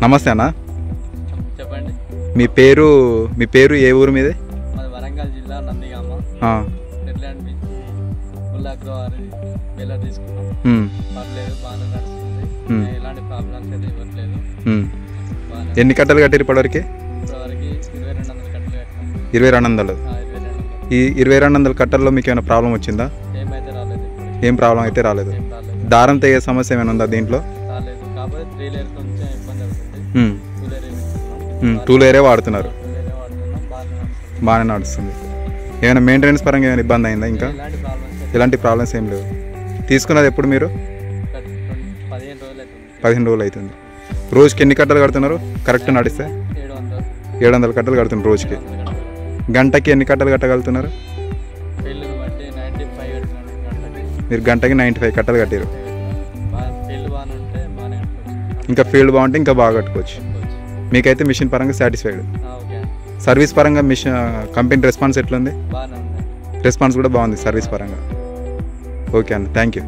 నమస్తే అన్న. చెప్పండి. మీ పేరు ఏ ఊరు మీది? మాది వరంగల్ జిల్లా నందిగామ. నెట్లాండ్ బీచ్ ముల్లాగ్రవారి బెల్ల తీసుకున్నాం. పర్లేదు, బాగానే నడుస్తుంది. ఎలాంటి ప్రాబ్లమ్స్ అయితే ఇవ్వట్లేదు. ఎన్ని కట్టలు కట్టారు ఇప్పటివరకు? ఇప్పటివరకు 2200 కట్టలు కట్టాం. 2200. ఈ 2200 కట్టల్లో మీకు ఏమైనా ప్రాబ్లం వచ్చిందా? ఏమైతే రాలేదు. ఏం ప్రాబ్లం అయితే రాలేదు. దారం తెగే సమస్య ఏమైనా ఉందా దీంట్లో? రాలేదు. కాకపోతే 3 లేయర్ కొంచెం ఇబ్బంది అవుతుంది. 2 లేయరే వాడుతున్నారు. బాగానే నడుస్తుంది. ఏమైనా మెయింటెనెన్స్ పరంగా ఏమైనా ఇబ్బంది అయిందా? ఇంకా ఎలాంటి ప్రాబ్లమ్స్ ఏం లేవు. తీసుకున్నది ఎప్పుడు మీరు? 15 రోజులు అవుతుంది. రోజుకి ఎన్ని కట్టలు కడుతున్నారు కరెక్ట్ నడిస్తే? 700 కట్టలు కడుతున్నారు రోజుకి. గంటకి ఎన్ని కట్టలు కట్టగలుగుతున్నారు? మీరు గంటకి 95 కట్టలు కట్టారు. ఇంకా ఫీల్డ్ బాగుంటే ఇంకా బాగా కట్టుకోవచ్చు. మీకైతే మిషన్ పరంగా సాటిస్ఫైడ్. సర్వీస్ పరంగా మిషన్ కంపెనీ రెస్పాన్స్ ఎట్లుంది? రెస్పాన్స్ కూడా బాగుంది సర్వీస్ పరంగా. ఓకే అన్న, థ్యాంక్ యూ.